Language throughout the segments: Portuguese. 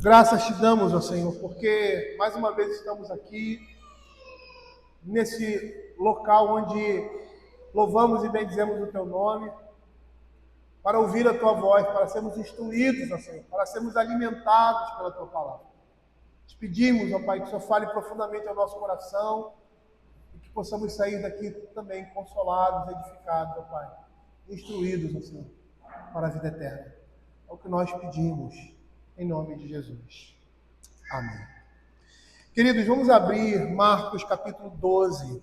Graças te damos, ó Senhor, porque mais uma vez estamos aqui, nesse local onde louvamos e bendizemos o Teu nome, para ouvir a Tua voz, para sermos instruídos, ó Senhor, para sermos alimentados pela Tua palavra. Te pedimos, ó Pai, que o Senhor fale profundamente ao nosso coração e que possamos sair daqui também consolados, edificados, ó Pai, instruídos, ó Senhor, para a vida eterna. É o que nós pedimos, em nome de Jesus. Amém. Queridos, vamos abrir Marcos capítulo 12.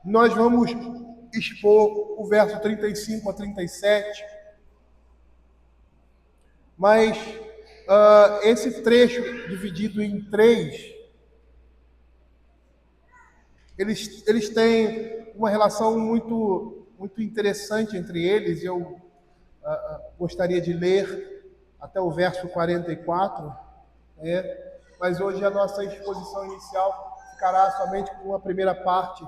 Nós vamos expor o verso 35 a 37. Mas esse trecho dividido em três, eles têm uma relação muito interessante entre eles. Eu gostaria de ler até o verso 44, mas hoje a nossa exposição inicial ficará somente com a primeira parte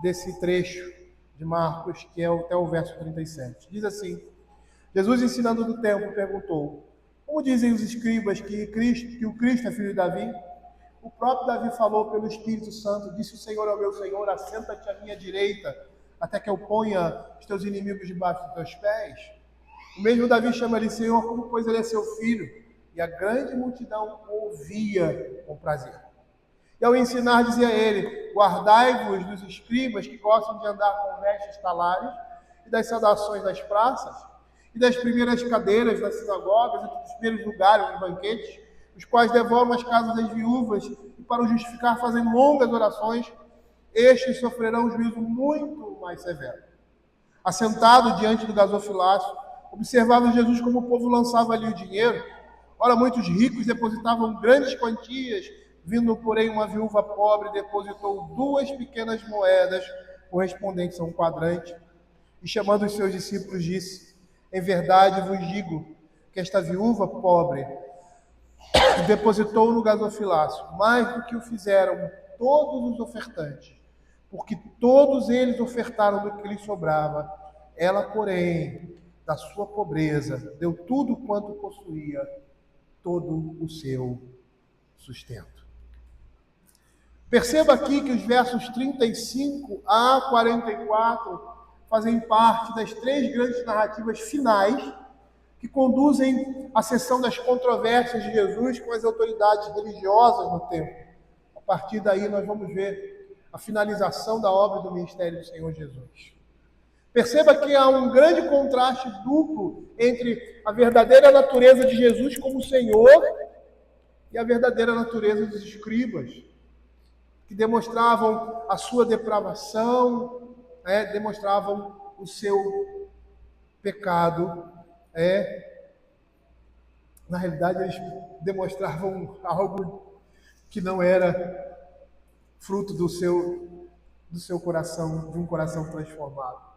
desse trecho de Marcos, que é até o verso 37. Diz assim: Jesus, ensinando no templo, perguntou: como dizem os escribas que o Cristo é filho de Davi? O próprio Davi falou pelo Espírito Santo: disse o Senhor ao meu Senhor, assenta-te à minha direita, até que eu ponha os teus inimigos debaixo dos teus pés. O mesmo Davi chama-lhe Senhor, como pois ele é seu filho. E a grande multidão ouvia com prazer. E ao ensinar, dizia ele: guardai-vos dos escribas que gostam de andar com vestes talares, e das saudações das praças, e das primeiras cadeiras das sinagogas, e dos primeiros lugares dos banquetes, os quais devoram as casas das viúvas, e para o justificar fazem longas orações. Estes sofrerão um juízo muito mais severo. Assentado diante do gasofilácio, observava Jesus como o povo lançava ali o dinheiro. Ora, muitos ricos depositavam grandes quantias, vindo, porém, uma viúva pobre depositou 2 pequenas moedas, correspondentes a um quadrante, e chamando os seus discípulos disse: em verdade vos digo que esta viúva pobre depositou no gasofilácio mais do que o fizeram todos os ofertantes, porque todos eles ofertaram do que lhes sobrava. Ela, porém, da sua pobreza, deu tudo quanto possuía, todo o seu sustento. Perceba aqui que os versos 35 a 44 fazem parte das 3 grandes narrativas finais que conduzem à sessão das controvérsias de Jesus com as autoridades religiosas no templo. A partir daí nós vamos ver a finalização da obra do ministério do Senhor Jesus. Perceba que há um grande contraste duplo entre a verdadeira natureza de Jesus como Senhor e a verdadeira natureza dos escribas, que demonstravam a sua depravação, demonstravam o seu pecado. Na realidade, eles demonstravam algo que não era fruto do seu coração, de um coração transformado.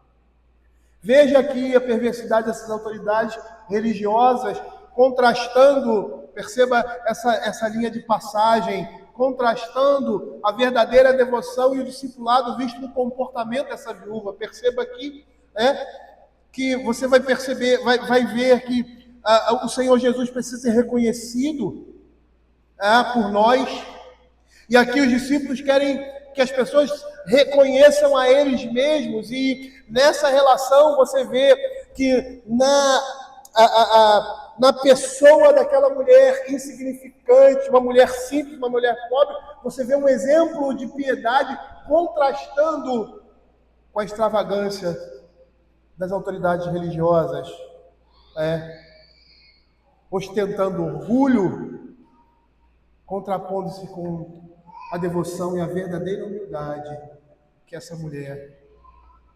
Veja aqui a perversidade dessas autoridades religiosas, contrastando, perceba essa linha de passagem, contrastando a verdadeira devoção e o discipulado visto no comportamento dessa viúva. Perceba aqui, que você vai perceber, vai ver que o Senhor Jesus precisa ser reconhecido por nós. E aqui os discípulos querem que as pessoas reconheçam a eles mesmos, e nessa relação você vê que na pessoa daquela mulher insignificante, uma mulher simples, uma mulher pobre, você vê um exemplo de piedade contrastando com a extravagância das autoridades religiosas, ostentando orgulho, contrapondo-se com a devoção e a verdadeira humildade que essa mulher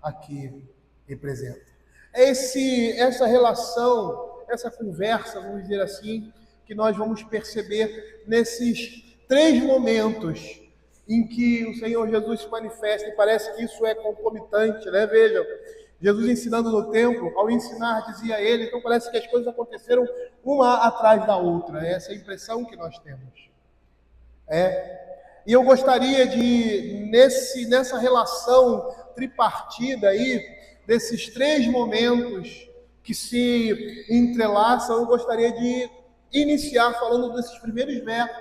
aqui representa. Essa relação, essa conversa, vamos dizer assim, que nós vamos perceber nesses 3 momentos em que o Senhor Jesus se manifesta, e parece que isso é concomitante, né? Vejam, Jesus ensinando no templo, ao ensinar dizia ele, então parece que as coisas aconteceram uma atrás da outra, essa é a impressão que nós temos. E eu gostaria de, nessa relação tripartida aí, desses 3 momentos que se entrelaçam. Eu gostaria de iniciar falando desses primeiros versos,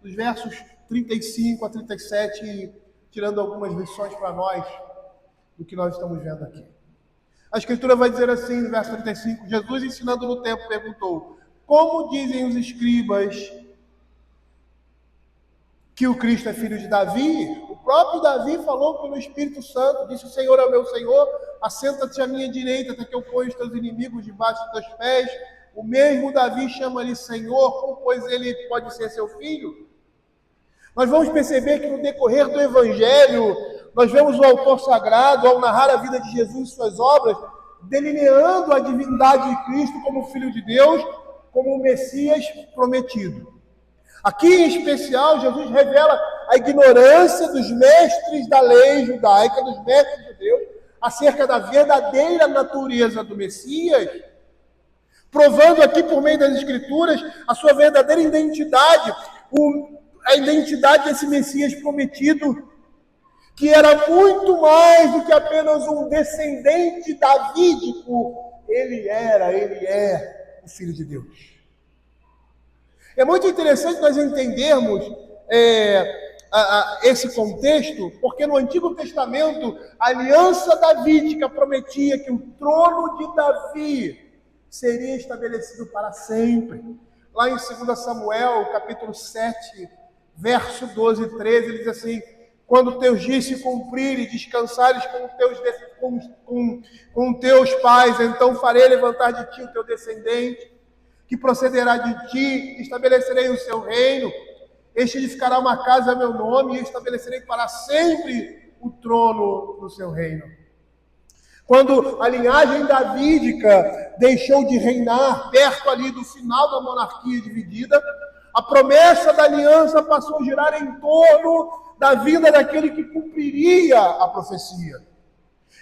dos versos 35 a 37, tirando algumas lições para nós do que nós estamos vendo aqui. A Escritura vai dizer assim, no verso 35, Jesus, ensinando no templo, perguntou: como dizem os escribas que o Cristo é filho de Davi? O próprio Davi falou pelo Espírito Santo, disse: o Senhor é o meu Senhor, assenta-te à minha direita, até que eu ponha os teus inimigos debaixo dos teus pés. O mesmo Davi chama-lhe Senhor, como pois ele pode ser seu filho? Nós vamos perceber que no decorrer do Evangelho, nós vemos o autor sagrado, ao narrar a vida de Jesus e suas obras, delineando a divindade de Cristo como Filho de Deus, como o Messias prometido. Aqui, em especial, Jesus revela a ignorância dos mestres da lei judaica, dos mestres judeus, acerca da verdadeira natureza do Messias, provando aqui, por meio das Escrituras, a sua verdadeira identidade, a identidade desse Messias prometido, que era muito mais do que apenas um descendente davídico. Ele é o Filho de Deus. É muito interessante nós entendermos esse contexto, porque no Antigo Testamento, a aliança davídica prometia que o trono de Davi seria estabelecido para sempre. Lá em 2 Samuel, capítulo 7, verso 12 e 13, ele diz assim: quando teus dias se cumprirem e descansares com teus pais, então farei levantar de ti o teu descendente, que procederá de ti, estabelecerei o seu reino, este edificará uma casa a meu nome, e estabelecerei para sempre o trono do seu reino. Quando a linhagem davídica deixou de reinar, perto ali do final da monarquia dividida, a promessa da aliança passou a girar em torno da vinda daquele que cumpriria a profecia.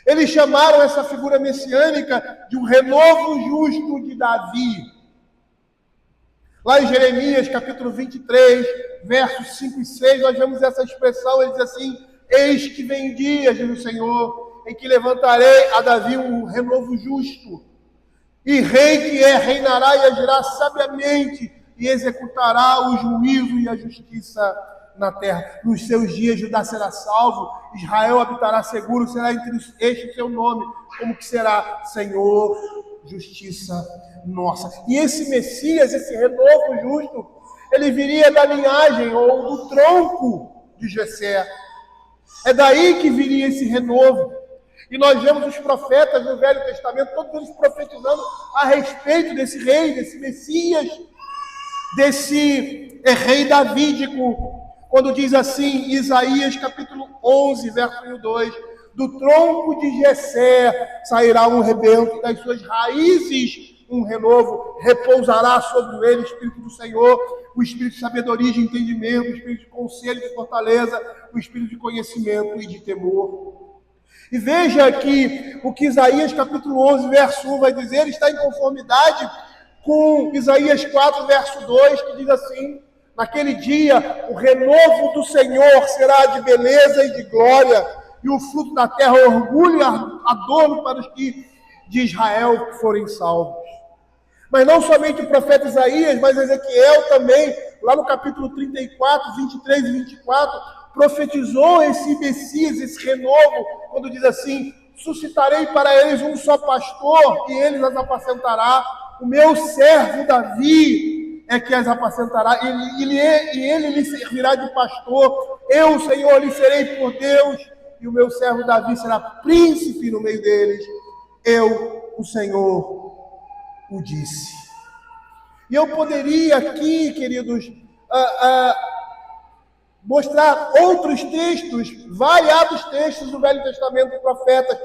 Eles chamaram essa figura messiânica de um renovo justo de Davi. Lá em Jeremias, capítulo 23, versos 5 e 6, nós vemos essa expressão, ele diz assim: eis que vem dias, diz o Senhor, em que levantarei a Davi um renovo justo, e rei que reinará e agirá sabiamente, e executará o juízo e a justiça na terra. Nos seus dias Judá será salvo, Israel habitará seguro, será entre este o seu nome, como que será Senhor, justiça nossa. E esse Messias, esse renovo justo, ele viria da linhagem ou do tronco de Jessé. É daí que viria esse renovo. E nós vemos os profetas no Velho Testamento, todos eles profetizando a respeito desse rei, desse Messias, desse rei davídico, quando diz assim, Isaías capítulo 11, verso 1 e 2, do tronco de Jessé sairá um rebento, das suas raízes um renovo, repousará sobre ele o Espírito do Senhor, o Espírito de sabedoria e de entendimento, o Espírito de conselho e de fortaleza, o Espírito de conhecimento e de temor. E veja que o que Isaías capítulo 11, verso 1 vai dizer, está em conformidade com Isaías 4, verso 2, que diz assim: naquele dia o renovo do Senhor será de beleza e de glória, e o fruto da terra orgulho e adorno para os que de Israel que forem salvos. Mas não somente o profeta Isaías, mas Ezequiel também, lá no capítulo 34, 23 e 24, profetizou esse Messias, esse renovo, quando diz assim: suscitarei para eles um só pastor, e ele as apacentará. O meu servo Davi é que as apacentará, e ele lhe servirá de pastor. Eu, Senhor, lhe serei por Deus, e o meu servo Davi será príncipe no meio deles. Eu, o Senhor, o disse. E eu poderia aqui, queridos, mostrar outros textos, variados textos do Velho Testamento de profetas,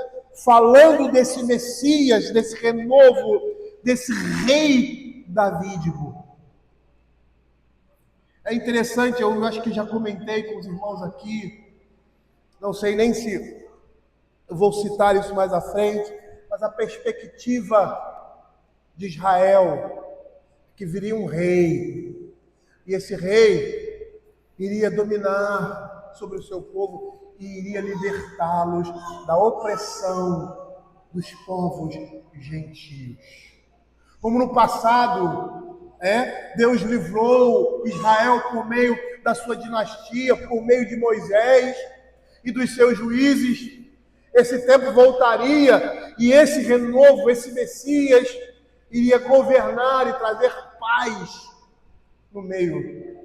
falando desse Messias, desse renovo, desse rei davídico. É interessante, eu acho que já comentei com os irmãos aqui, não sei nem se eu vou citar isso mais à frente, mas a perspectiva de Israel, que viria um rei, e esse rei iria dominar sobre o seu povo e iria libertá-los da opressão dos povos gentios. Como no passado, Deus livrou Israel por meio da sua dinastia, por meio de Moisés e dos seus juízes, esse tempo voltaria e esse renovo, esse Messias, iria governar e trazer paz no meio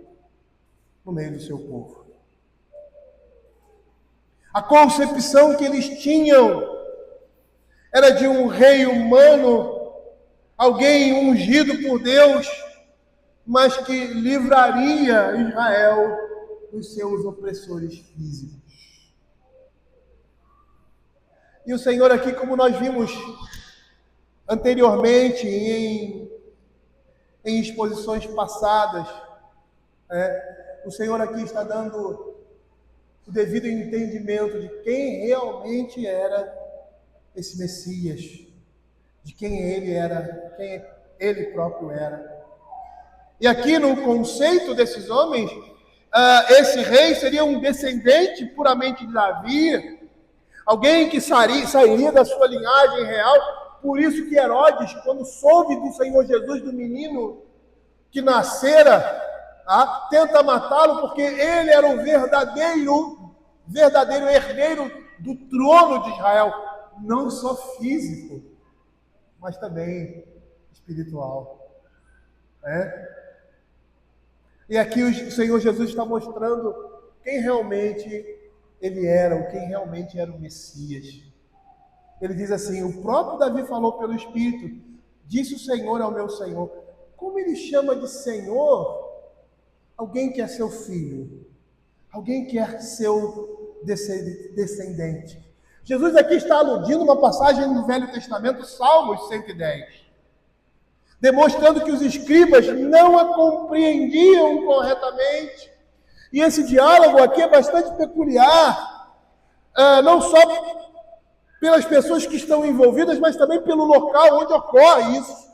do seu povo. A concepção que eles tinham era de um rei humano, alguém ungido por Deus, mas que livraria Israel dos seus opressores físicos. E o Senhor aqui, como nós vimos anteriormente em exposições passadas, o Senhor aqui está dando o devido entendimento de quem realmente era esse Messias, de quem ele era, quem ele próprio era. E aqui no conceito desses homens, esse rei seria um descendente puramente de Davi, alguém que sairia da sua linhagem real. Por isso que Herodes, quando soube do Senhor Jesus, do menino que nascera, tenta matá-lo, porque ele era o verdadeiro herdeiro do trono de Israel, não só físico, mas também espiritual. E aqui o Senhor Jesus está mostrando quem realmente ele era, quem realmente era o Messias. Ele diz assim: o próprio Davi falou pelo Espírito, disse o Senhor ao meu Senhor. Como ele chama de Senhor alguém que é seu filho, alguém que é seu descendente. Jesus aqui está aludindo uma passagem do Velho Testamento, Salmos 110, demonstrando que os escribas não a compreendiam corretamente. E esse diálogo aqui é bastante peculiar, não só pelas pessoas que estão envolvidas, mas também pelo local onde ocorre isso.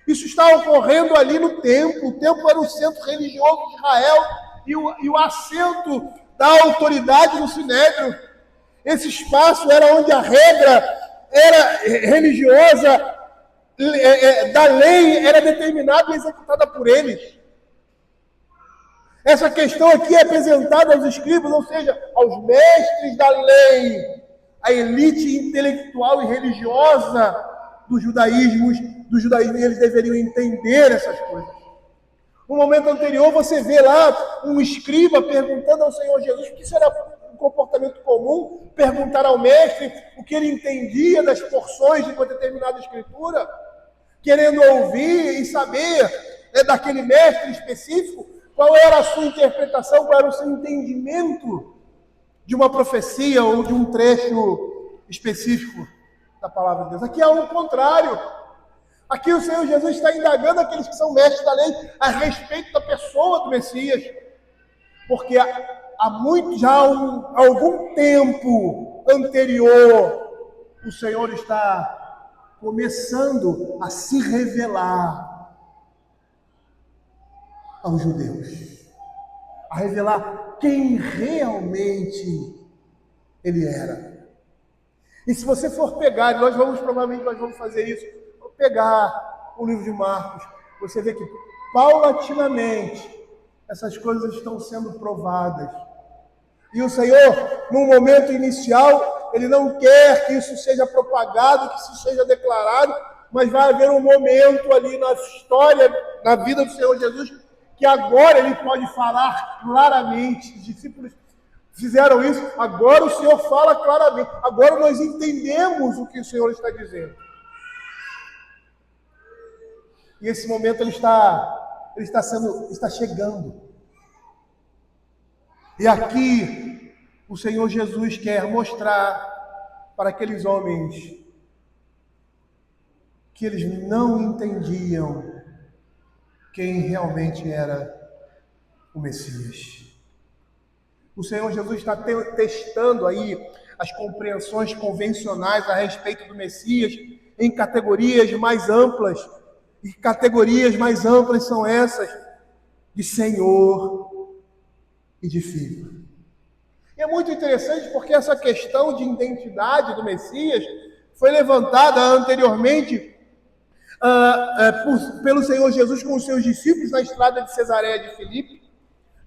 Isso está ocorrendo ali no templo. O templo era o centro religioso de Israel e o assento da autoridade no Sinédrio. Esse espaço era onde a regra era religiosa da lei era determinada e executada por eles. Essa questão aqui é apresentada aos escribas, ou seja, aos mestres da lei, a elite intelectual e religiosa do judaísmo, eles deveriam entender essas coisas. No momento anterior, você vê lá um escriba perguntando ao Senhor Jesus, que isso era um comportamento comum, perguntar ao mestre o que ele entendia das porções de uma determinada escritura, querendo ouvir e saber daquele mestre específico qual era a sua interpretação, qual era o seu entendimento de uma profecia ou de um trecho específico da palavra de Deus. Aqui é o contrário. Aqui o Senhor Jesus está indagando aqueles que são mestres da lei a respeito da pessoa do Messias, porque há algum tempo anterior o Senhor está começando a se revelar aos judeus, a revelar quem realmente ele era. E se você for pegar, provavelmente nós vamos fazer isso, pegar o livro de Marcos, você vê que paulatinamente essas coisas estão sendo provadas. E o Senhor, no momento inicial, ele não quer que isso seja propagado, que isso seja declarado, mas vai haver um momento ali na história, na vida do Senhor Jesus, que agora ele pode falar claramente. Os discípulos fizeram isso, agora o Senhor fala claramente, agora nós entendemos o que o Senhor está dizendo. E esse momento ele está chegando. E aqui o Senhor Jesus quer mostrar para aqueles homens que eles não entendiam quem realmente era o Messias. O Senhor Jesus está testando aí as compreensões convencionais a respeito do Messias em categorias mais amplas. E categorias mais amplas são essas de Senhor e de Filho. E é muito interessante porque essa questão de identidade do Messias foi levantada anteriormente pelo Senhor Jesus com os seus discípulos na estrada de Cesareia de Filipe.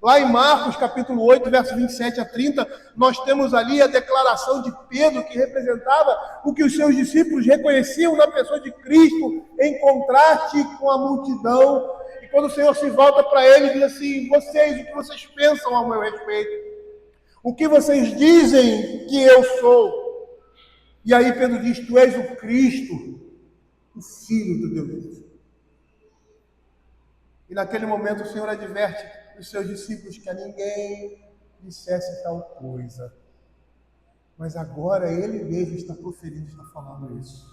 Lá em Marcos, capítulo 8, versos 27 a 30, nós temos ali a declaração de Pedro, que representava o que os seus discípulos reconheciam na pessoa de Cristo, em contraste com a multidão. E quando o Senhor se volta para ele, diz assim: vocês, o que vocês pensam ao meu respeito? O que vocês dizem que eu sou? E aí Pedro diz: tu és o Cristo, o Filho do Deus vivo. E naquele momento o Senhor adverte os seus discípulos que a ninguém dissesse tal coisa. Mas agora ele mesmo está proferindo, está falando isso.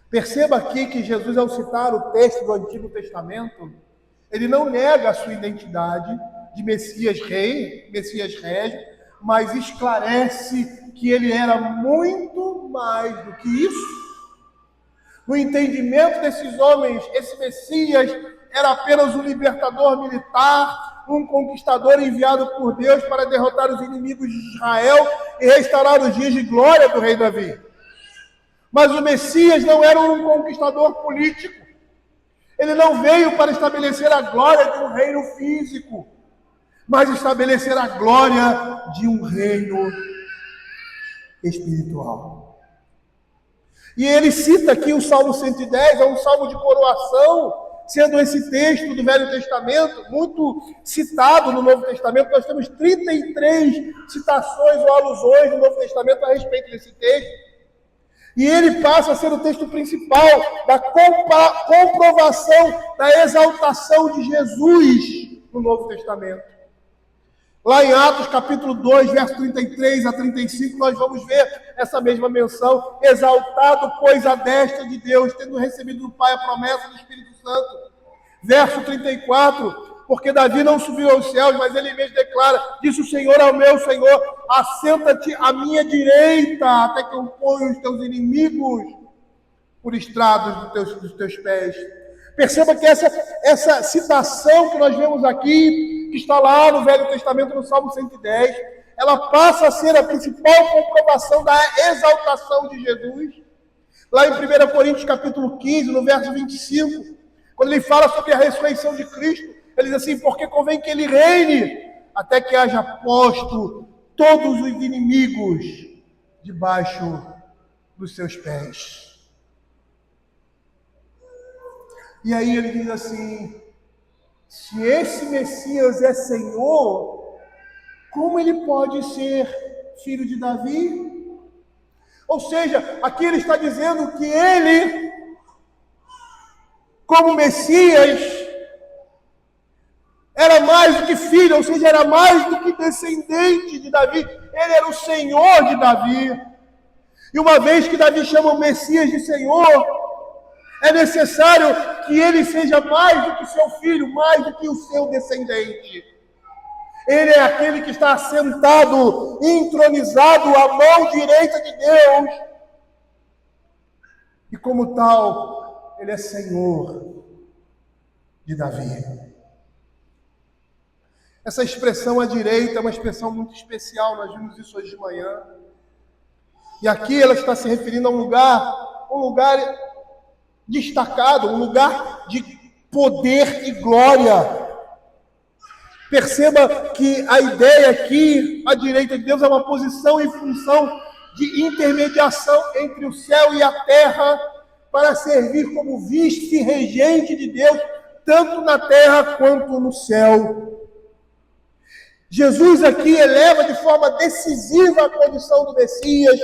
Perceba aqui que Jesus, ao citar o texto do Antigo Testamento, ele não nega a sua identidade de Messias Rei, Messias Régio, mas esclarece que ele era muito mais do que isso. No entendimento desses homens, esse Messias era apenas um libertador militar, um conquistador enviado por Deus para derrotar os inimigos de Israel e restaurar os dias de glória do rei Davi. Mas o Messias não era um conquistador político. Ele não veio para estabelecer a glória de um reino físico, mas estabelecer a glória de um reino espiritual. E ele cita aqui o Salmo 110, é um salmo de coroação, sendo esse texto do Velho Testamento muito citado no Novo Testamento. Nós temos 33 citações ou alusões no Novo Testamento a respeito desse texto. E ele passa a ser o texto principal da comprovação da exaltação de Jesus no Novo Testamento. Lá em Atos, capítulo 2, verso 33 a 35, nós vamos ver essa mesma menção: exaltado, pois, à destra de Deus, tendo recebido do Pai a promessa do Espírito Santo. Verso 34, porque Davi não subiu aos céus, mas ele mesmo declara: disse o Senhor ao meu Senhor, assenta-te à minha direita, até que eu ponha os teus inimigos por estrados dos teus pés. Perceba que essa citação que nós vemos aqui, que está lá no Velho Testamento, no Salmo 110, ela passa a ser a principal comprovação da exaltação de Jesus. Lá em 1 Coríntios capítulo 15, no verso 25, quando ele fala sobre a ressurreição de Cristo, ele diz assim: porque convém que ele reine, até que haja posto todos os inimigos debaixo dos seus pés. E aí ele diz assim: se esse Messias é Senhor, como ele pode ser filho de Davi? Ou seja, aqui ele está dizendo que ele, como Messias, era mais do que filho, ou seja, era mais do que descendente de Davi. Ele era o Senhor de Davi. E uma vez que Davi chama o Messias de Senhor, é necessário que ele seja mais do que seu filho, mais do que o seu descendente. Ele é aquele que está assentado, entronizado à mão direita de Deus. E como tal, ele é Senhor de Davi. Essa expressão à direita é uma expressão muito especial, nós vimos isso hoje de manhã. E aqui ela está se referindo a um lugar destacado, um lugar de poder e glória. Perceba que a ideia aqui, à direita de Deus, é uma posição e função de intermediação entre o céu e a terra, para servir como vice-regente de Deus, tanto na terra quanto no céu. Jesus aqui eleva de forma decisiva a condição do Messias,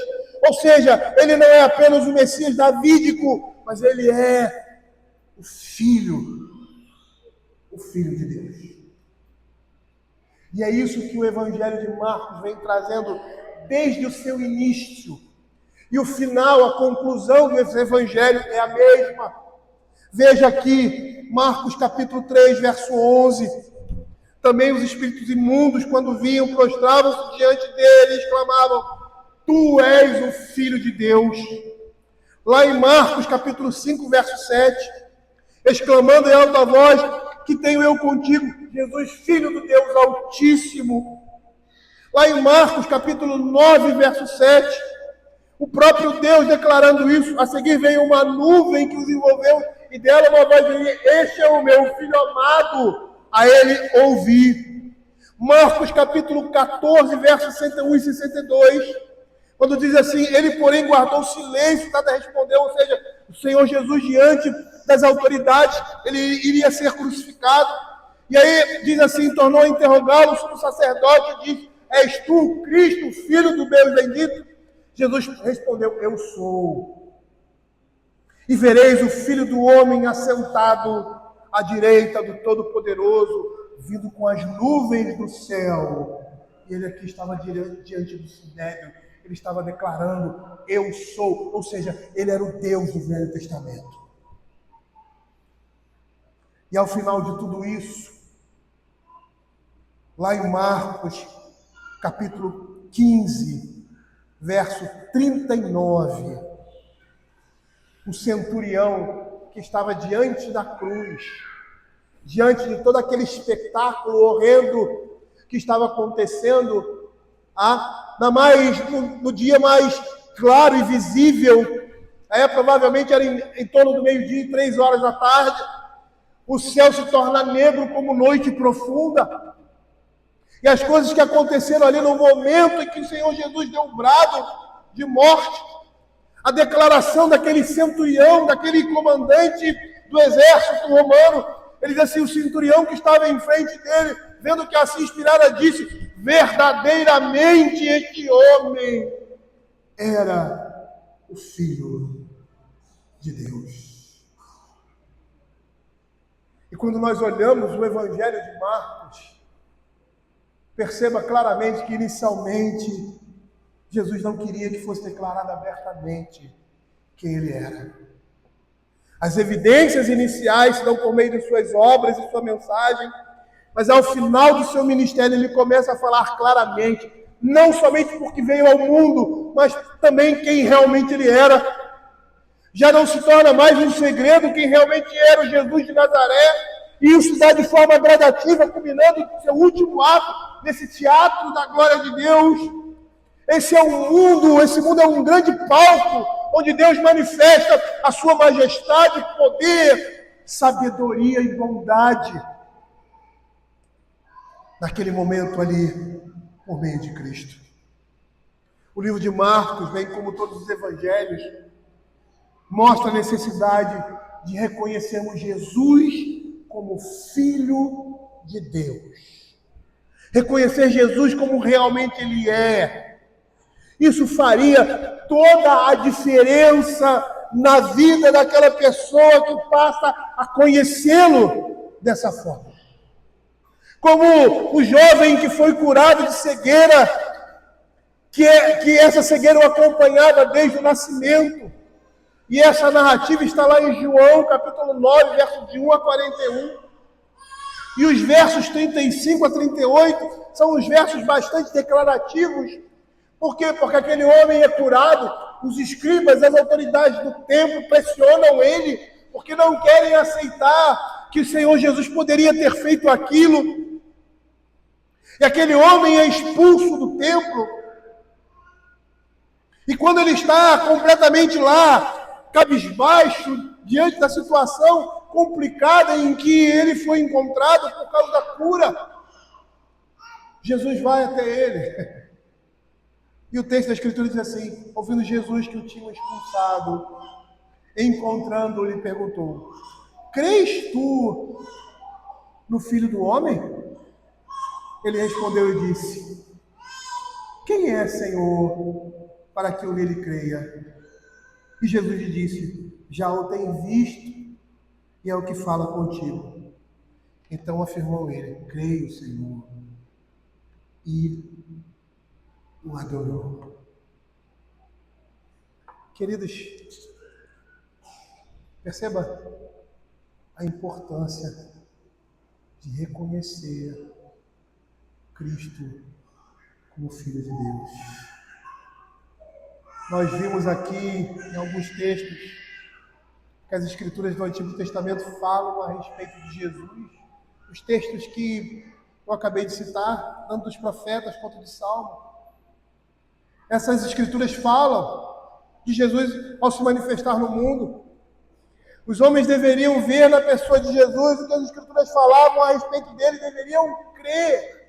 ou seja, ele não é apenas o Messias davídico, mas ele é o Filho de Deus. E é isso que o Evangelho de Marcos vem trazendo desde o seu início. E o final, a conclusão desse Evangelho é a mesma. Veja aqui, Marcos capítulo 3, verso 11. Também os espíritos imundos, quando vinham, prostravam-se diante dele e exclamavam: tu és o Filho de Deus. Lá em Marcos capítulo 5, verso 7, exclamando em alta voz: que tenho eu contigo, Jesus, Filho do Deus Altíssimo. Lá em Marcos capítulo 9, verso 7, O próprio Deus declarando isso. A seguir veio uma nuvem que os envolveu e dela uma voz dizia: este é o meu filho amado, a ele ouvi. Marcos capítulo 14, versos 61 e 62, quando diz assim: ele porém guardou silêncio, nada respondeu, ou seja, o Senhor Jesus diante das autoridades, ele iria ser crucificado. E aí diz assim, tornou a interrogá-lo, o sacerdote diz: és tu o Cristo, filho do Deus bendito? Jesus respondeu: eu sou. E vereis o Filho do Homem assentado à direita do Todo-Poderoso, vindo com as nuvens do céu. E ele aqui estava diante do Sinédrio, ele estava declarando: eu sou, ou seja, ele era o Deus do Velho Testamento. E ao final de tudo isso, lá em Marcos, capítulo 15, verso 39, o centurião que estava diante da cruz, diante de todo aquele espetáculo horrendo que estava acontecendo, no dia mais claro e visível, provavelmente era em torno do meio-dia e 3 horas da tarde, o céu se torna negro como noite profunda, e as coisas que aconteceram ali no momento em que o Senhor Jesus deu um brado de morte, a declaração daquele centurião, daquele comandante do exército romano, ele diz assim, o centurião que estava em frente dele, vendo que assim inspirada, disse: verdadeiramente este homem era o Filho de Deus. E quando nós olhamos o Evangelho de Marcos, perceba claramente que inicialmente Jesus não queria que fosse declarado abertamente quem ele era. As evidências iniciais se dão por meio de suas obras e sua mensagem, mas ao final do seu ministério ele começa a falar claramente, não somente porque veio ao mundo, mas também quem realmente ele era. Já não se torna mais um segredo quem realmente era o Jesus de Nazaré, e isso se dá de forma gradativa, culminando no seu último ato, nesse teatro da glória de Deus. Esse mundo é um grande palco, onde Deus manifesta a sua majestade, poder, sabedoria e bondade. Naquele momento ali, por meio de Cristo. O livro de Marcos, bem como todos os evangelhos, mostra a necessidade de reconhecermos Jesus como Filho de Deus. Reconhecer Jesus como realmente Ele é. Isso faria toda a diferença na vida daquela pessoa que passa a conhecê-lo dessa forma. Como o jovem que foi curado de cegueira, que essa cegueira o acompanhava desde o nascimento. E essa narrativa está lá em João, capítulo 9, versos de 1 a 41. E os versos 35 a 38 são os versos bastante declarativos. Por quê? Porque aquele homem é curado, os escribas, as autoridades do templo pressionam ele, porque não querem aceitar que o Senhor Jesus poderia ter feito aquilo. E aquele homem é expulso do templo. E quando ele está completamente lá, cabisbaixo, diante da situação complicada em que ele foi encontrado por causa da cura, Jesus vai até ele. E o texto da Escritura diz assim, ouvindo Jesus que o tinham expulsado, encontrando-o, lhe perguntou: crês tu no Filho do Homem? Ele respondeu e disse: quem é, Senhor, para que eu nele creia? E Jesus lhe disse: já o tenho visto, e é o que fala contigo. Então afirmou ele: creio, Senhor. E o adorou. Queridos, perceba a importância de reconhecer Cristo como Filho de Deus. Nós vimos aqui em alguns textos que as Escrituras do Antigo Testamento falam a respeito de Jesus. Os textos que eu acabei de citar, tanto dos profetas quanto de Salmo. Essas Escrituras falam de Jesus ao se manifestar no mundo. Os homens deveriam ver na pessoa de Jesus o que as Escrituras falavam a respeito dele, deveriam crer.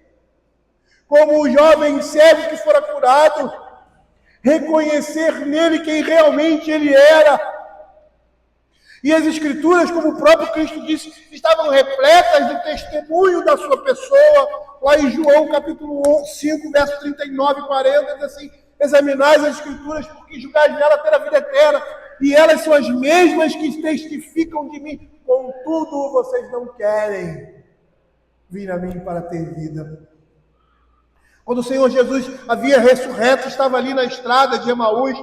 Como o jovem cego que fora curado, reconhecer nele quem realmente ele era. E as Escrituras, como o próprio Cristo disse, estavam repletas do testemunho da sua pessoa. Lá em João capítulo 5, verso 39 e 40, diz assim: examinai as Escrituras, porque julgais nela ter a vida eterna, e elas são as mesmas que testificam de mim. Contudo, vocês não querem vir a mim para ter vida. Quando o Senhor Jesus havia ressurreto, estava ali na estrada de Emaús,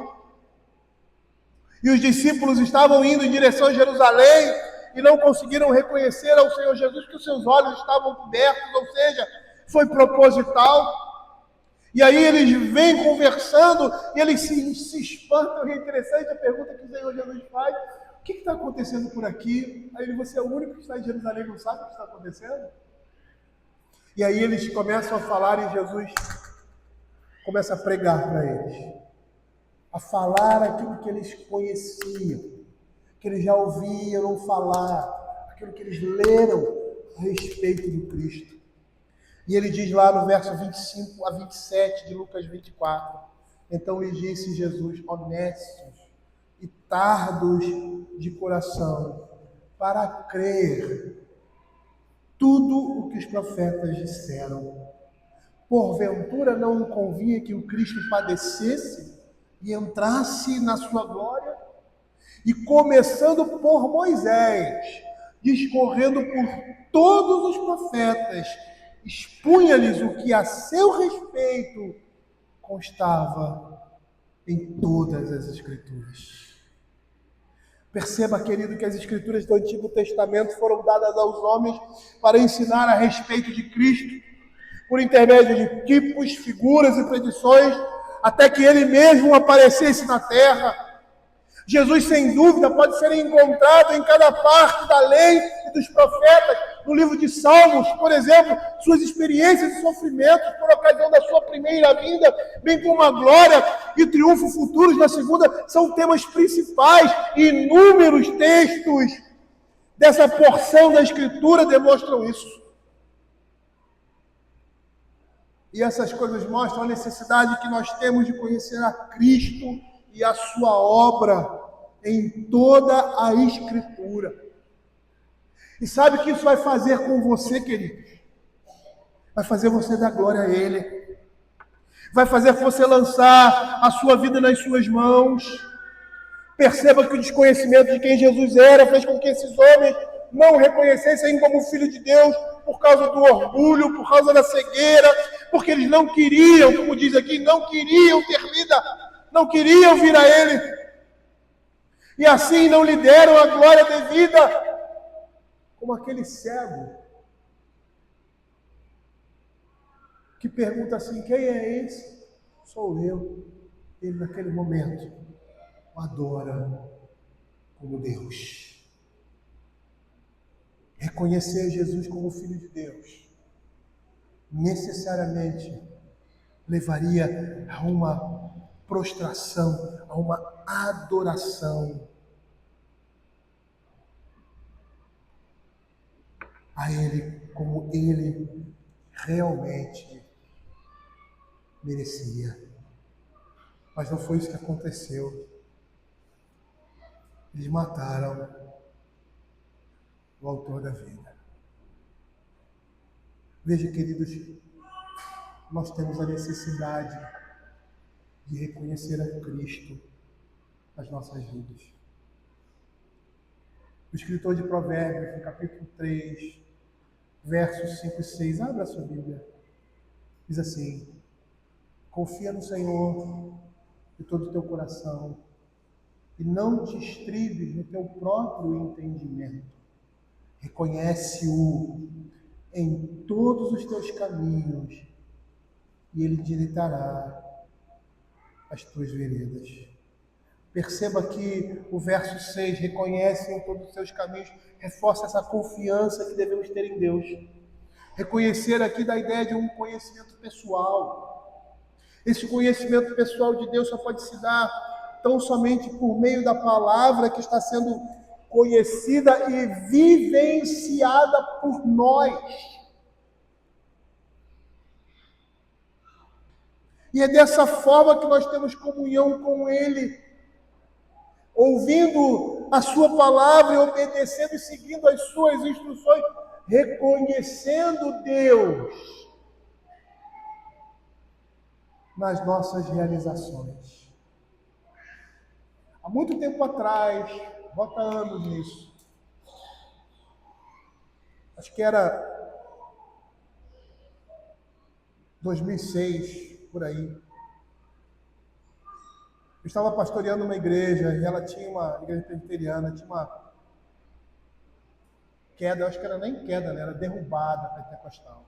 e os discípulos estavam indo em direção a Jerusalém e não conseguiram reconhecer ao Senhor Jesus porque os seus olhos estavam cobertos, ou seja, foi proposital. E aí eles vêm conversando e eles se espantam. E é interessante a pergunta que o Senhor Jesus faz: o que está acontecendo por aqui? Aí ele: você é o único que está em Jerusalém e não sabe o que está acontecendo? E aí eles começam a falar e Jesus começa a pregar para eles, a falar aquilo que eles conheciam, que eles já ouviram falar, aquilo que eles leram a respeito do Cristo. E ele diz lá no verso 25 a 27 de Lucas 24: então lhes disse Jesus: honestos e tardos de coração, para crer tudo o que os profetas disseram. Porventura não convinha que o Cristo padecesse e entrasse na sua glória? E começando por Moisés, discorrendo por todos os profetas, expunha-lhes o que a seu respeito constava em todas as Escrituras. Perceba, querido, que as Escrituras do Antigo Testamento foram dadas aos homens para ensinar a respeito de Cristo, por intermédio de tipos, figuras e predições, até que ele mesmo aparecesse na terra. Jesus, sem dúvida, pode ser encontrado em cada parte da lei e dos profetas. No livro de Salmos, por exemplo, suas experiências e sofrimentos por ocasião da sua primeira vinda, bem como a glória e o triunfo futuros na segunda, são temas principais. Inúmeros textos dessa porção da Escritura demonstram isso. E essas coisas mostram a necessidade que nós temos de conhecer a Cristo e a sua obra em toda a Escritura. E sabe o que isso vai fazer com você, queridos? Vai fazer você dar glória a Ele. Vai fazer você lançar a sua vida nas suas mãos. Perceba que o desconhecimento de quem Jesus era fez com que esses homens não o reconhecessem como Filho de Deus por causa do orgulho, por causa da cegueira, porque eles não queriam, como diz aqui, não queriam ter vida, não queriam vir a Ele. E assim não lhe deram a glória devida, como aquele cego que pergunta assim: quem é esse? Sou eu. Ele naquele momento o adora como Deus. Reconhecer Jesus como Filho de Deus necessariamente levaria a uma prostração, a uma adoração a Ele como Ele realmente merecia. Mas não foi isso que aconteceu. Eles mataram o autor da vida. Veja, queridos, nós temos a necessidade de reconhecer a Cristo nas nossas vidas. O escritor de Provérbios, no capítulo 3, versos 5 e 6, abra a sua Bíblia, diz assim: confia no Senhor de todo o teu coração e não te estribes no teu próprio entendimento. Reconhece-o em todos os teus caminhos e Ele direitará as tuas veredas. Perceba que o verso 6, reconhece em todos os seus caminhos, reforça essa confiança que devemos ter em Deus. Reconhecer aqui da ideia de um conhecimento pessoal. Esse conhecimento pessoal de Deus só pode se dar tão somente por meio da palavra que está sendo conhecida e vivenciada por nós. E é dessa forma que nós temos comunhão com Ele, ouvindo a sua palavra e obedecendo e seguindo as suas instruções, reconhecendo Deus nas nossas realizações. Há muito tempo atrás, bota anos nisso, acho que era 2006, por aí. Eu estava pastoreando uma igreja e ela tinha uma igreja presbiteriana, tinha uma queda, eu acho que era nem queda, né? Era derrubada pentecostal.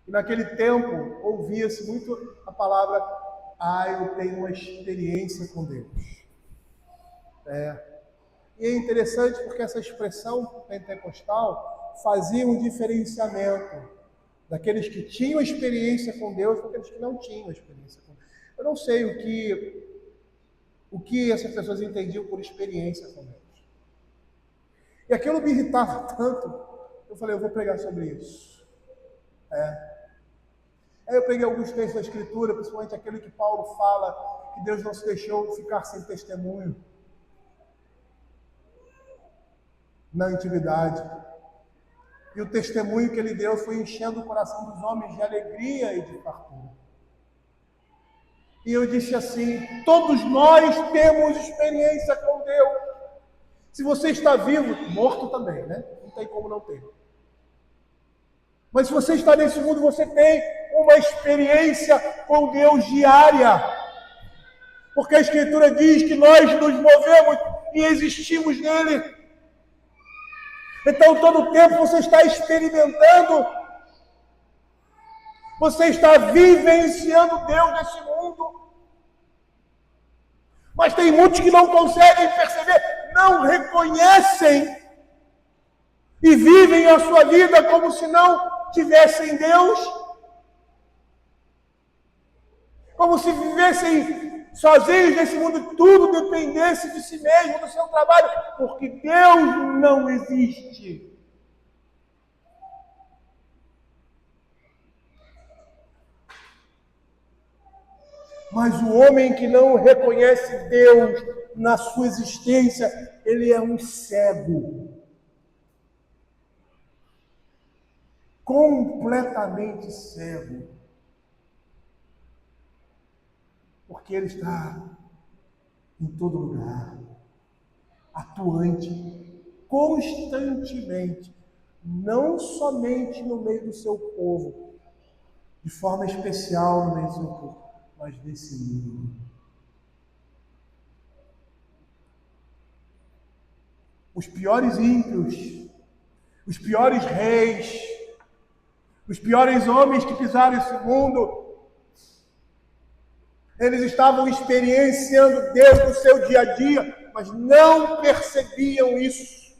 E naquele tempo ouvia-se muito a palavra: eu tenho uma experiência com Deus. E é interessante porque essa expressão pentecostal fazia um diferenciamento daqueles que tinham experiência com Deus para aqueles que não tinham experiência com Deus. Eu não sei o que essas pessoas entendiam por experiência com Deus. E aquilo me irritava tanto, eu falei, eu vou pregar sobre isso. Aí eu peguei alguns textos da Escritura, principalmente aquele que Paulo fala que Deus não se deixou ficar sem testemunho na intimidade. E o testemunho que ele deu foi enchendo o coração dos homens de alegria e de fartura. E eu disse assim: todos nós temos experiência com Deus. Se você está vivo, morto também, né? Não tem como não ter. Mas se você está nesse mundo, você tem uma experiência com Deus diária. Porque a Escritura diz que nós nos movemos e existimos nele. Então, todo o tempo você está experimentando, você está vivenciando Deus nesse mundo. Mas tem muitos que não conseguem perceber, não reconhecem e vivem a sua vida como se não tivessem Deus, como se vivessem sozinhos nesse mundo, tudo dependesse de si mesmo, do seu trabalho, porque Deus não existe. Mas o homem que não reconhece Deus na sua existência, ele é um cego. Completamente cego. Porque ele está em todo lugar, atuante, constantemente, não somente no meio do seu povo, de forma especial no meio do seu povo, mas desse mundo. Os piores ímpios, os piores reis, os piores homens que pisaram esse mundo, eles estavam experienciando Deus no seu dia a dia, mas não percebiam isso.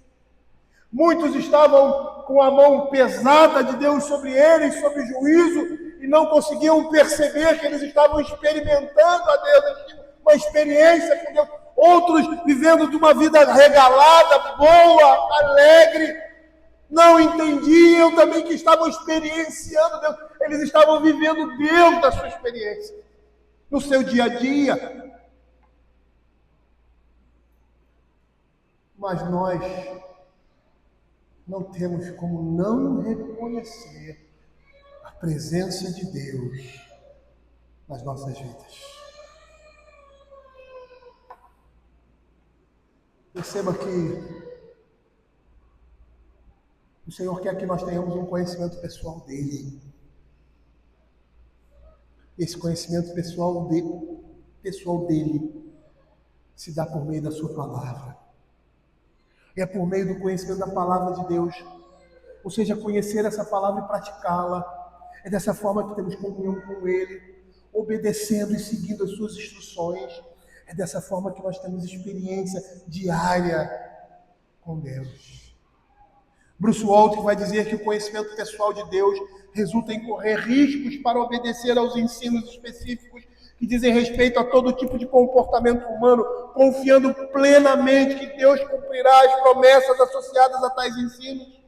Muitos estavam com a mão pesada de Deus sobre eles, sobre juízo, e não conseguiam perceber que eles estavam experimentando a Deus, uma experiência com Deus. Outros vivendo de uma vida regalada, boa, alegre, não entendiam também que estavam experienciando Deus. Eles estavam vivendo Deus da sua experiência, no seu dia a dia. Mas nós não temos como não reconhecer a presença de Deus nas nossas vidas. Perceba que o Senhor quer que nós tenhamos um conhecimento pessoal dele. Esse conhecimento pessoal dele se dá por meio da sua palavra. É por meio do conhecimento da palavra de Deus. Ou seja, conhecer essa palavra e praticá-la. É dessa forma que temos comunhão com Ele, obedecendo e seguindo as suas instruções. É dessa forma que nós temos experiência diária com Deus. Bruce Waltke vai dizer que o conhecimento pessoal de Deus resulta em correr riscos para obedecer aos ensinos específicos que dizem respeito a todo tipo de comportamento humano, confiando plenamente que Deus cumprirá as promessas associadas a tais ensinos.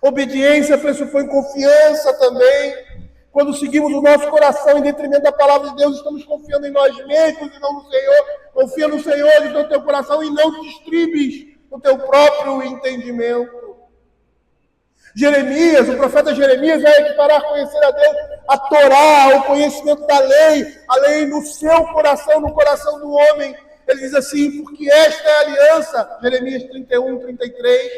Obediência pressupõe confiança também. Quando seguimos o nosso coração em detrimento da palavra de Deus, estamos confiando em nós mesmos e não no Senhor. Confia no Senhor de todo o teu coração e não te estribes no teu próprio entendimento. Jeremias, o profeta Jeremias, vai equiparar conhecer a Deus, a Torá, o conhecimento da lei, a lei no seu coração, no coração do homem. Ele diz assim, porque esta é a aliança, Jeremias 31, 33,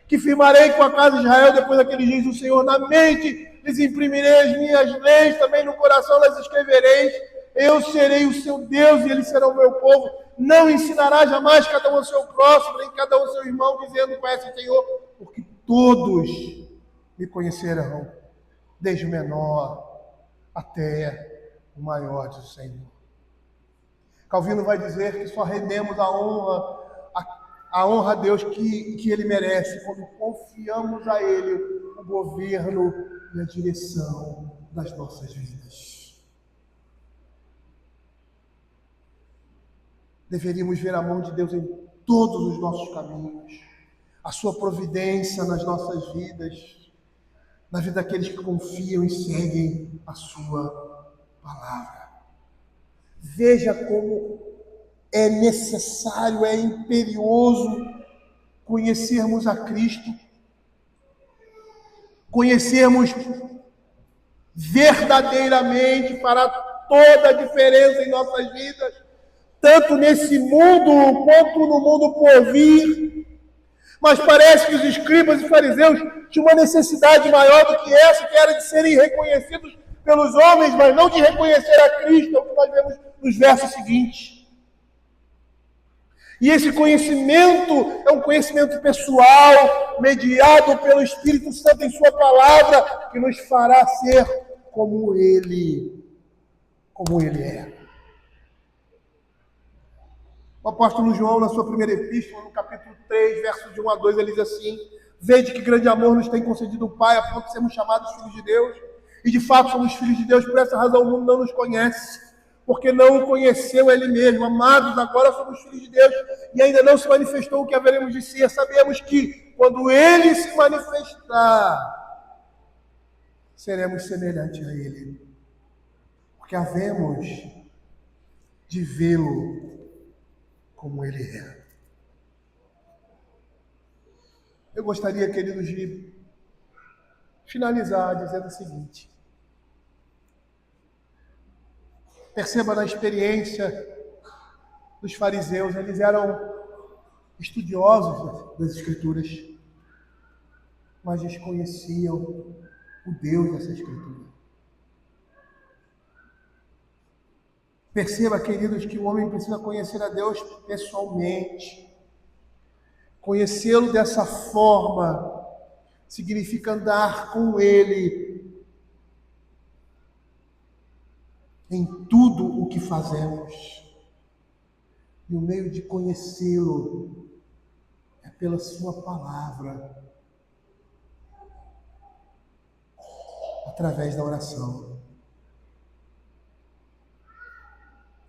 que firmarei com a casa de Israel depois daqueles dias do Senhor. Na mente lhes imprimirei as minhas leis, também no coração las escrevereis. Eu serei o seu Deus e eles serão o meu povo. Não ensinará jamais cada um ao seu próximo, nem cada um ao seu irmão, dizendo, conhece o Senhor, porque todos me conhecerão, desde o menor até o maior, diz o Senhor. Calvino vai dizer que só rendemos a honra a Deus que Ele merece, quando confiamos a Ele o governo e a direção das nossas vidas. Deveríamos ver a mão de Deus em todos os nossos caminhos, a sua providência nas nossas vidas, na vida daqueles que confiam e seguem a sua palavra. Veja como é necessário, é imperioso conhecermos a Cristo, conhecermos verdadeiramente, fará toda a diferença em nossas vidas, tanto nesse mundo quanto no mundo por vir. Mas parece que os escribas e fariseus tinham uma necessidade maior do que essa, que era de serem reconhecidos pelos homens, mas não de reconhecer a Cristo, é o que nós vemos nos versos seguintes. E esse conhecimento é um conhecimento pessoal, mediado pelo Espírito Santo em sua palavra, que nos fará ser como Ele é. O apóstolo João, na sua primeira epístola, no capítulo 3, versos de 1 a 2, ele diz assim: vede que grande amor nos tem concedido o Pai, a ponto de sermos chamados filhos de Deus, e de fato somos filhos de Deus, por essa razão o mundo não nos conhece, porque não o conheceu Ele mesmo. Amados, agora somos filhos de Deus, e ainda não se manifestou o que haveremos de ser. Sabemos que, quando Ele se manifestar, seremos semelhantes a Ele, porque havemos de vê-lo como Ele é. Eu gostaria, queridos, de finalizar dizendo o seguinte: perceba na experiência dos fariseus, eles eram estudiosos das Escrituras, mas desconheciam o Deus dessa Escritura. Perceba, queridos, que o homem precisa conhecer a Deus pessoalmente. Conhecê-lo dessa forma significa andar com Ele em tudo o que fazemos. E o meio de conhecê-lo é pela sua palavra, através da oração.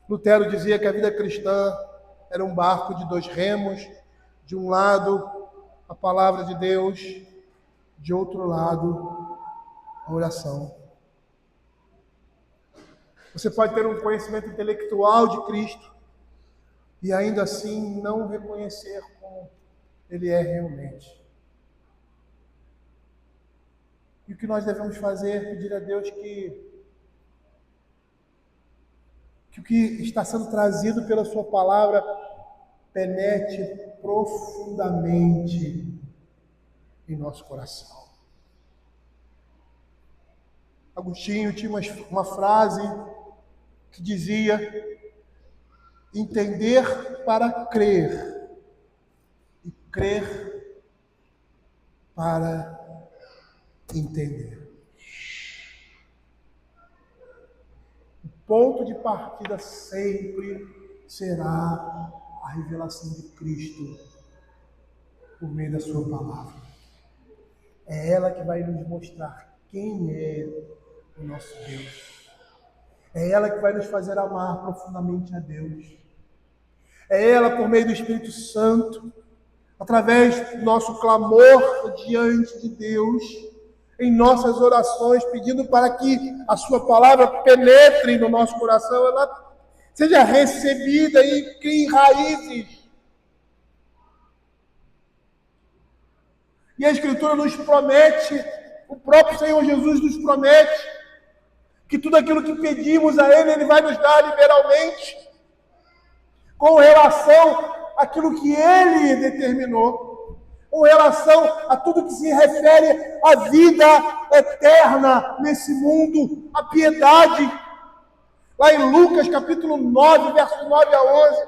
Lutero dizia que a vida cristã era um barco de 2 remos, de um lado a palavra de Deus, de outro lado a oração. Você pode ter um conhecimento intelectual de Cristo e ainda assim não reconhecer como Ele é realmente. E o que nós devemos fazer é pedir a Deus que o que está sendo trazido pela sua palavra penetre profundamente em nosso coração. Agostinho tinha uma frase que dizia: entender para crer e crer para entender. O ponto de partida sempre será a revelação de Cristo por meio da sua palavra. É ela que vai nos mostrar quem é o nosso Deus. É ela que vai nos fazer amar profundamente a Deus. É ela, por meio do Espírito Santo, através do nosso clamor diante de Deus, em nossas orações, pedindo para que a sua palavra penetre no nosso coração, ela seja recebida e crie raízes. E a Escritura nos promete, o próprio Senhor Jesus nos promete, que tudo aquilo que pedimos a Ele, Ele vai nos dar liberalmente, com relação àquilo que Ele determinou, com relação a tudo que se refere à vida eterna nesse mundo, à piedade. Lá em Lucas, capítulo 9, versos 9 a 11,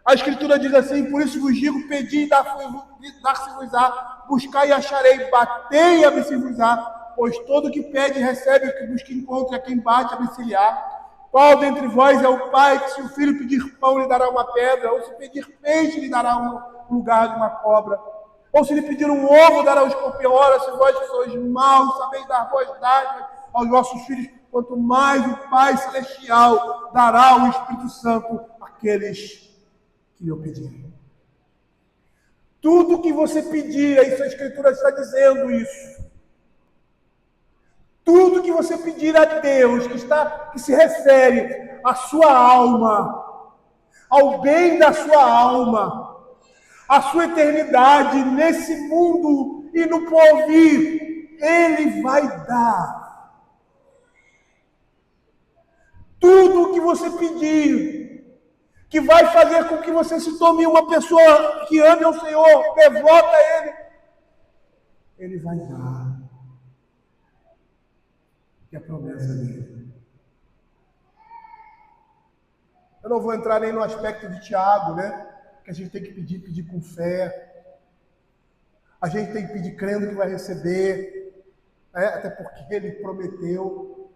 a Escritura diz assim: por isso vos digo, pedi e dar-se-vos-á, buscai e acharei, batei e abrir-se-vos-á, pois todo o que pede recebe, o que busca encontra, quem bate abrir-se-lhe-á. Qual dentre vós é o pai que, se o filho pedir pão, lhe dará uma pedra, ou se pedir peixe, lhe dará um lugar de uma cobra? Ou se lhe pedir um ovo, dará um escorpião? Ora, se vós que sois maus, sabeis dar boas dádivas aos vossos filhos, quanto mais o Pai Celestial dará o Espírito Santo àqueles que lhe pedirem. Tudo que você pedir, isso a Escritura está dizendo isso. Tudo que você pedir a Deus, que se refere à sua alma, ao bem da sua alma, à sua eternidade nesse mundo e no porvir, Ele vai dar. Tudo o que você pedir, que vai fazer com que você se torne uma pessoa que ame ao Senhor, devota a Ele, Ele vai dar. Que é a promessa dele. Eu não vou entrar nem no aspecto de Tiago, né? Que a gente tem que pedir com fé. A gente tem que pedir crendo que vai receber, né? Até porque ele prometeu.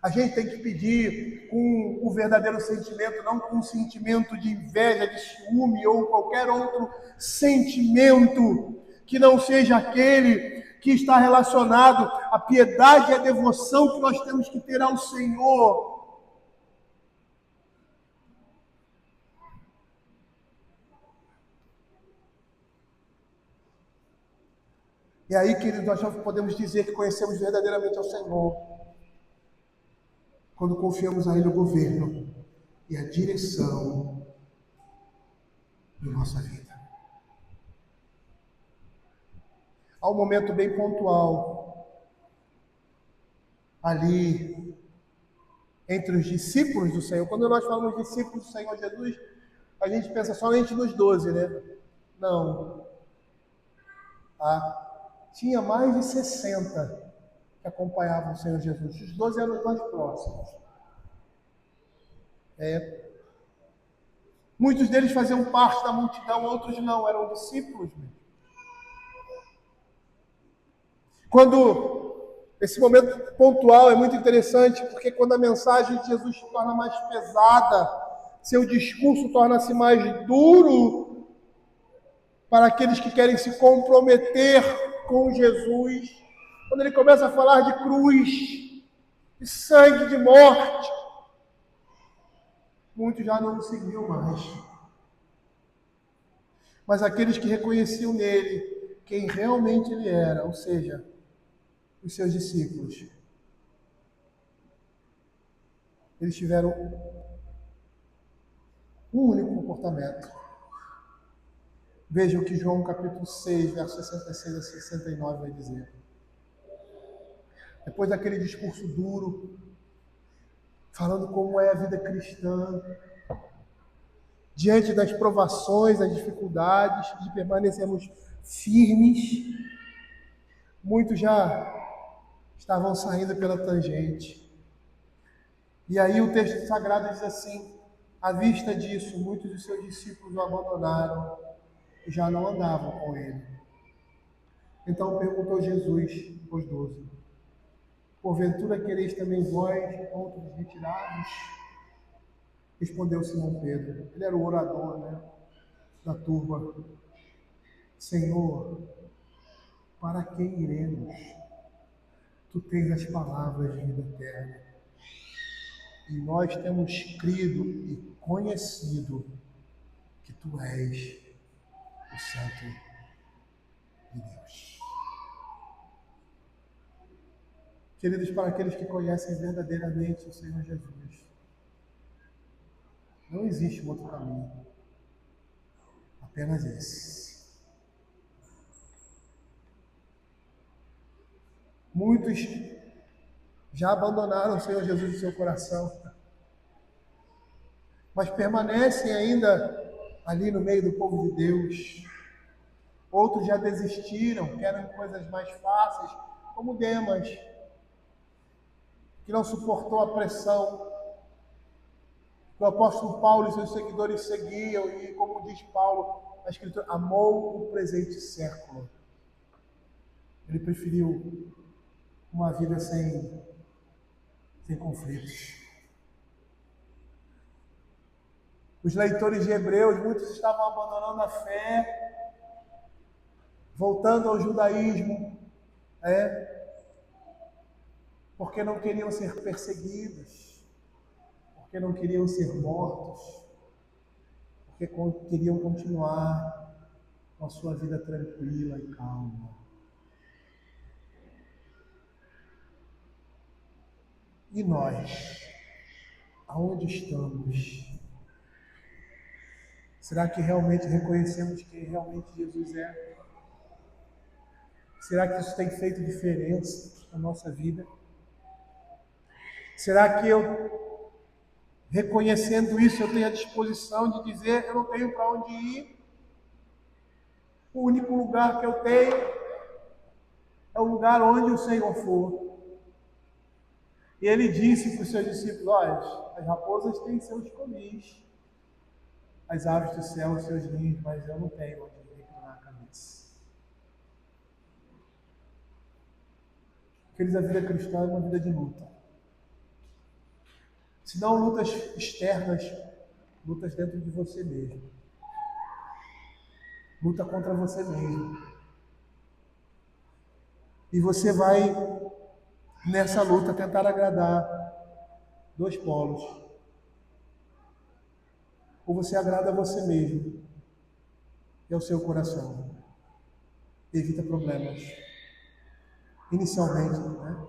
A gente tem que pedir com o verdadeiro sentimento, não com um sentimento de inveja, de ciúme ou qualquer outro sentimento que não seja aquele que está relacionado à piedade e à devoção que nós temos que ter ao Senhor. E aí, queridos, nós já podemos dizer que conhecemos verdadeiramente ao Senhor quando confiamos a Ele o governo e a direção de nossa vida. Há um momento bem pontual ali entre os discípulos do Senhor. Quando nós falamos discípulos do Senhor Jesus, a gente pensa somente nos 12, né? Não. Tinha mais de 60 que acompanhavam o Senhor Jesus. Os 12 eram os mais próximos. Muitos deles faziam parte da multidão, outros não, eram discípulos mesmo. Quando esse momento pontual é muito interessante, porque quando a mensagem de Jesus se torna mais pesada, seu discurso torna-se mais duro para aqueles que querem se comprometer com Jesus, quando ele começa a falar de cruz, de sangue, de morte, muitos já não o seguiam mais. Mas aqueles que reconheciam nele quem realmente ele era, ou seja, os seus discípulos, eles tiveram um único comportamento. Veja o que João capítulo 6, versos 66 a 69 vai dizer. Depois daquele discurso duro, falando como é a vida cristã, diante das provações, das dificuldades, de permanecermos firmes, muitos já estavam saindo pela tangente. E aí o texto sagrado diz assim: à vista disso, muitos de seus discípulos o abandonaram e já não andavam com ele. Então perguntou Jesus aos 12: porventura quereis também vós outros retirados? Respondeu Simão Pedro, ele era o orador, né, da turma: Senhor, para quem iremos? Tu tens as palavras de vida eterna, E nós temos crido e conhecido que Tu és o Santo de Deus. Queridos, para aqueles que conhecem verdadeiramente o Senhor Jesus, não existe um outro caminho, apenas esse. Muitos já abandonaram o Senhor Jesus em seu coração, mas permanecem ainda ali no meio do povo de Deus. Outros já desistiram, querem coisas mais fáceis, como Demas, que não suportou a pressão que o apóstolo Paulo e seus seguidores seguiam, e como diz Paulo na Escritura, amou o presente século. Ele preferiu uma vida sem conflitos. Os leitores de Hebreus, muitos estavam abandonando a fé, voltando ao judaísmo, porque não queriam ser perseguidos, porque não queriam ser mortos, porque queriam continuar com a sua vida tranquila e calma. E nós, aonde estamos? Será que realmente reconhecemos quem realmente Jesus é? Será que isso tem feito diferença na nossa vida? Será que eu, reconhecendo isso, eu tenho a disposição de dizer, eu não tenho para onde ir? O único lugar que eu tenho é o lugar onde o Senhor for. E ele disse para os seus discípulos, olha, as raposas têm seus conis, as aves do céu os seus ninhos, mas eu não tenho onde reclinar a cabeça. Queridos, a vida cristã é uma vida de luta. Se não lutas externas, lutas dentro de você mesmo. Luta contra você mesmo. E você vai, nessa luta, tentar agradar dois polos. Ou você agrada a você mesmo e ao seu coração. Evita problemas. Inicialmente, né?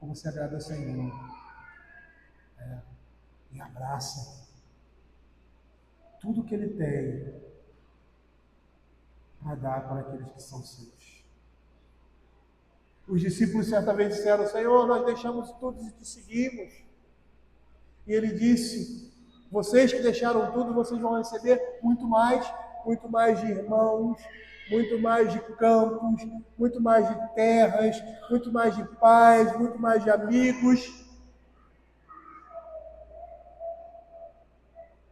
Ou você agrada ao Senhor. E abraça tudo que Ele tem a dar para aqueles que são seus. Os discípulos certa vez disseram, Senhor, nós deixamos tudo e te seguimos. E Ele disse, vocês que deixaram tudo, vocês vão receber muito mais de irmãos, muito mais de campos, muito mais de terras, muito mais de paz, muito mais de amigos.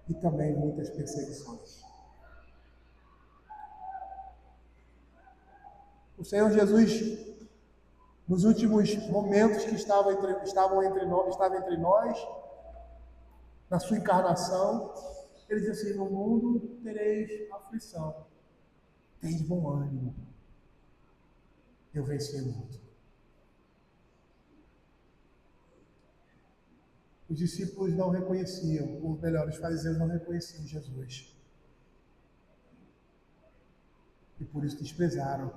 E também muitas perseguições. O Senhor Jesus, nos últimos momentos que estava entre nós, na sua encarnação, Ele disse assim, no mundo tereis aflição. Tem de bom ânimo. Eu venci o mundo. Os discípulos não reconheciam, ou melhor, os fariseus não reconheciam Jesus. E por isso desprezaram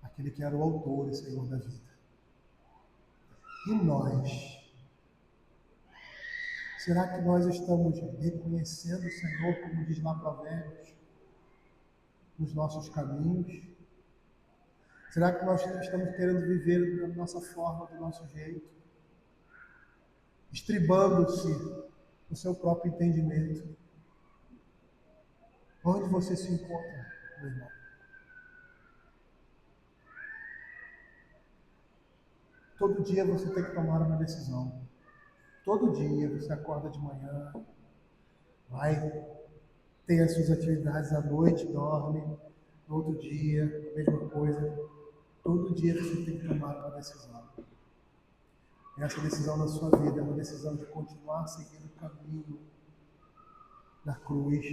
aquele que era o autor e Senhor da vida. E nós? Será que nós estamos reconhecendo o Senhor, como diz lá Provérbios, nos nossos caminhos? Será que nós estamos querendo viver da nossa forma, do nosso jeito? Estribando-se no seu próprio entendimento? Onde você se encontra, meu irmão? Todo dia você tem que tomar uma decisão. Todo dia você acorda de manhã, tem as suas atividades à noite, dorme, no outro dia, a mesma coisa. Todo dia você tem que tomar uma decisão. Essa decisão na sua vida é uma decisão de continuar seguindo o caminho da cruz,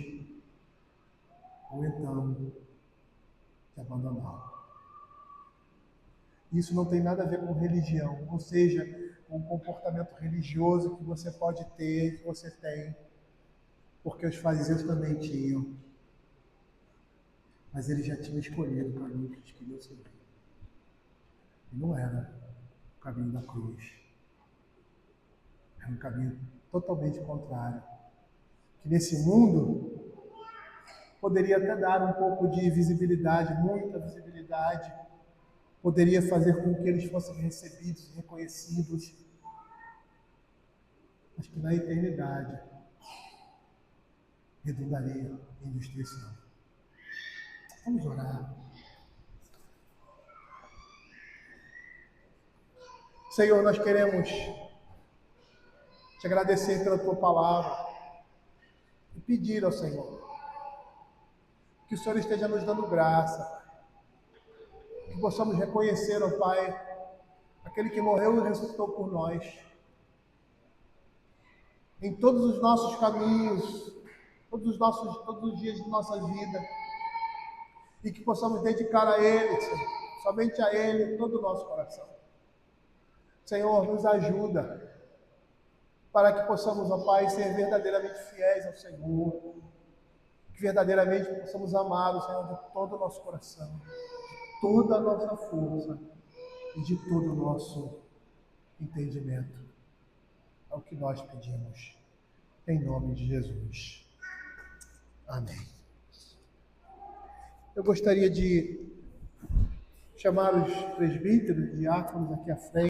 ou então de abandoná-lo. Isso não tem nada a ver com religião, ou seja, um comportamento religioso que você pode ter, que você tem, porque os fariseus também tinham. Mas eles já tinham escolhido o caminho que eles queriam seguir. E não era o caminho da cruz. Era um caminho totalmente contrário. Que nesse mundo poderia até dar um pouco de visibilidade, muita visibilidade, poderia fazer com que eles fossem recebidos e reconhecidos, mas que na eternidade redundaria em destruição. Vamos orar. Senhor, nós queremos te agradecer pela tua palavra e pedir ao Senhor que o Senhor esteja nos dando graça, que possamos reconhecer, ó Pai, aquele que morreu e ressuscitou por nós, em todos os nossos caminhos, todos os dias de nossa vida, e que possamos dedicar a Ele, Senhor, somente a Ele, todo o nosso coração. Senhor, nos ajuda para que possamos, ó Pai, ser verdadeiramente fiéis ao Senhor, que verdadeiramente possamos amar o Senhor de todo o nosso coração, de toda a nossa força e de todo o nosso entendimento. É o que nós pedimos, em nome de Jesus. Amém. Eu gostaria de chamar os presbíteros, diáconos aqui à frente.